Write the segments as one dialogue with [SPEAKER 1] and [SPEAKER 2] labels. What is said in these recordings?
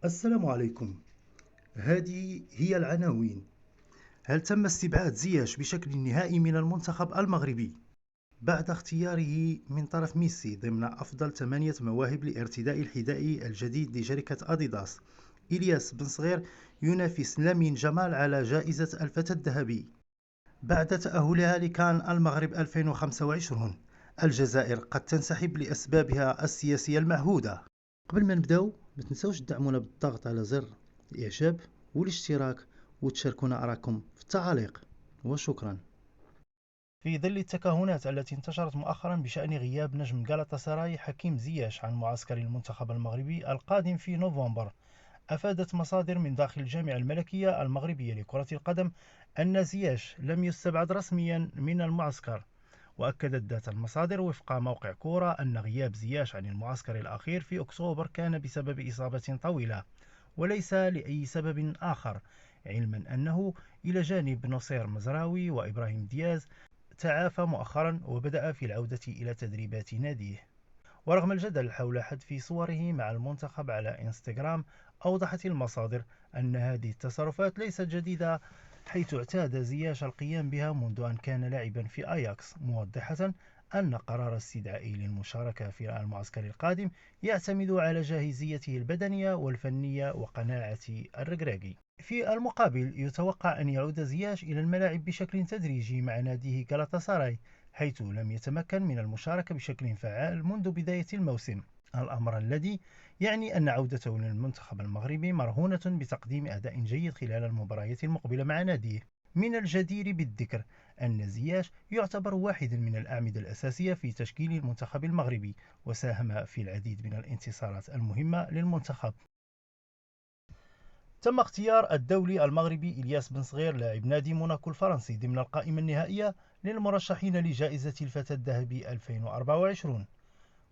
[SPEAKER 1] السلام عليكم. هذه هي العناوين. هل تم استبعاد زياش بشكل نهائي من المنتخب المغربي بعد اختياره من طرف ميسي ضمن أفضل 8 مواهب لارتداء الحذاء الجديد لشركة أديداس؟ إلياس بن صغير ينافس لامين جمال على جائزة الفتى الذهبي بعد تأهلها لكان المغرب 2025. الجزائر قد تنسحب لأسبابها السياسية المعهودة. قبل ما نبداو ما تنسوش تدعمونا بالضغط على زر الإعجاب والاشتراك وتشاركونا آراءكم في التعاليق، وشكرا. في ظل التكهنات التي انتشرت مؤخرا بشأن غياب نجم غالاتا حكيم زياش عن معسكر المنتخب المغربي القادم في نوفمبر، أفادت مصادر من داخل الجامعة الملكية المغربية لكرة القدم أن زياش لم يستبعد رسميا من المعسكر. وأكدت ذات المصادر وفق موقع كورة أن غياب زياش عن المعسكر الأخير في أكتوبر كان بسبب إصابة طويلة وليس لأي سبب آخر، علما أنه إلى جانب نصير مزراوي وإبراهيم دياز تعافى مؤخرا وبدأ في العودة إلى تدريبات ناديه. ورغم الجدل حول حذف صوره مع المنتخب على انستغرام، أوضحت المصادر أن هذه التصرفات ليست جديدة، حيث اعتاد زياش القيام بها منذ أن كان لاعبا في أياكس، موضحة أن قرار استدعائه للمشاركة في المعسكر القادم يعتمد على جاهزيته البدنية والفنية وقناعة الركراكي. في المقابل يتوقع أن يعود زياش إلى الملاعب بشكل تدريجي مع ناديه غالاتاساراي، حيث لم يتمكن من المشاركة بشكل فعال منذ بداية الموسم، الأمر الذي يعني أن عودته للمنتخب المغربي مرهونة بتقديم أداء جيد خلال المباريات المقبلة مع ناديه. من الجدير بالذكر أن زياش يعتبر واحدا من الأعمدة الأساسية في تشكيل المنتخب المغربي، وساهم في العديد من الانتصارات المهمة للمنتخب. تم اختيار الدولي المغربي إلياس بن صغير لاعب نادي موناكو الفرنسي ضمن القائمة النهائية للمرشحين لجائزة الفتى الذهبي 2024،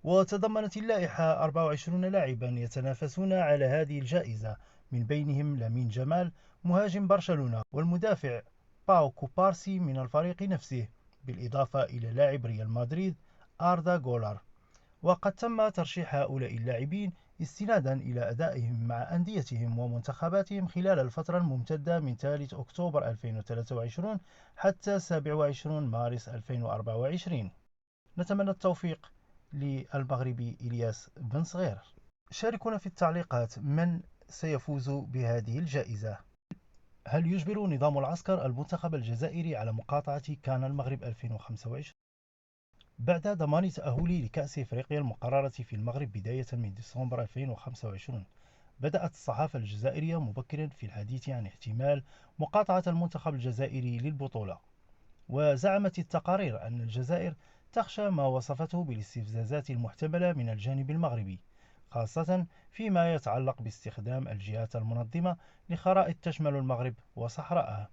[SPEAKER 1] وتضمنت اللائحة 24 لاعبا يتنافسون على هذه الجائزة، من بينهم لامين جمال مهاجم برشلونة والمدافع باو كوبارسي من الفريق نفسه، بالإضافة إلى لاعب ريال مدريد آردا غولار. وقد تم ترشيح هؤلاء اللاعبين استنادا إلى أدائهم مع أنديتهم ومنتخباتهم خلال الفترة الممتدة من 3 أكتوبر 2023 حتى 27 مارس 2024. نتمنى التوفيق للمغربي إلياس بن صغير. شاركونا في التعليقات من سيفوز بهذه الجائزة. هل يجبر نظام العسكر المنتخب الجزائري على مقاطعة كان المغرب 2025؟ بعد ضمان تأهله لكأس إفريقيا المقررة في المغرب بداية من ديسمبر 2025، بدأت الصحافة الجزائرية مبكرا في الحديث عن احتمال مقاطعة المنتخب الجزائري للبطولة. وزعمت التقارير أن الجزائر تخشى ما وصفته بالاستفزازات المحتملة من الجانب المغربي، خاصة فيما يتعلق باستخدام الجهات المنظمة لخرائط تشمل المغرب وصحراءه.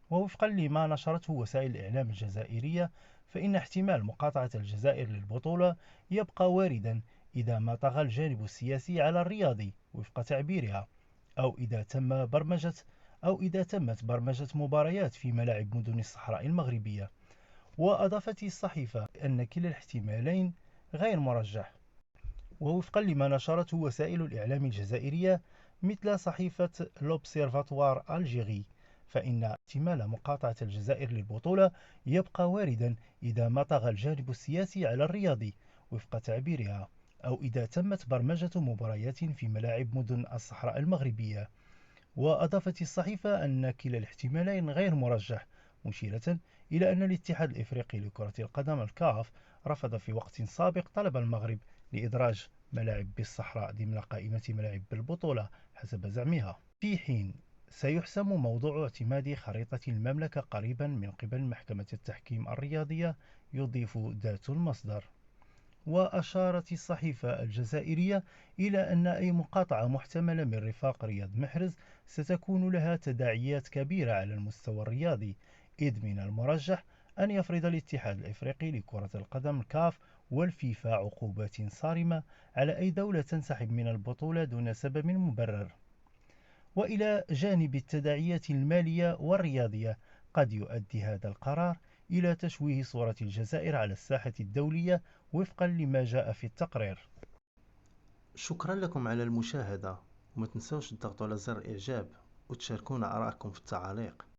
[SPEAKER 1] ووفقا لما نشرته وسائل الإعلام الجزائرية، فإن احتمال مقاطعة الجزائر للبطولة يبقى واردا إذا ما طغى الجانب السياسي على الرياضي وفق تعبيرها، أو إذا تمت برمجة مباريات في ملاعب مدن الصحراء المغربية. وأضافت الصحيفة أن كلا الاحتمالين غير مرجح، ووفقا لما نشرته وسائل الإعلام الجزائرية مثل صحيفة لوبسيرفاتوار الجيري، فإن احتمال مقاطعة الجزائر للبطولة يبقى واردا إذا ما طغى الجانب السياسي على الرياضي وفق تعبيرها، أو إذا تمت برمجة مباريات في ملاعب مدن الصحراء المغربية. وأضافت الصحيفة أن كلا الاحتمالين غير مرجح، مشيرة إلى أن الاتحاد الإفريقي لكرة القدم الكاف رفض في وقت سابق طلب المغرب لإدراج ملاعب بالصحراء ضمن قائمة ملاعب بالبطولة حسب زعمها، في حين سيحسم موضوع اعتماد خريطة المملكة قريبا من قبل محكمة التحكيم الرياضية، يضيف ذات المصدر. وأشارت الصحيفة الجزائرية إلى أن أي مقاطعة محتملة من رفاق رياض محرز ستكون لها تداعيات كبيرة على المستوى الرياضي، إذ من المرجح أن يفرض الاتحاد الإفريقي لكرة القدم الكاف والفيفا عقوبات صارمة على أي دولة تنسحب من البطولة دون سبب مبرر. وإلى جانب التداعيات المالية والرياضية، قد يؤدي هذا القرار إلى تشويه صورة الجزائر على الساحة الدولية وفقا لما جاء في التقرير. شكرا لكم على المشاهدة. وما تنسوش تضغطوا على زر اعجاب وتشاركونا ارائكم في التعاليق.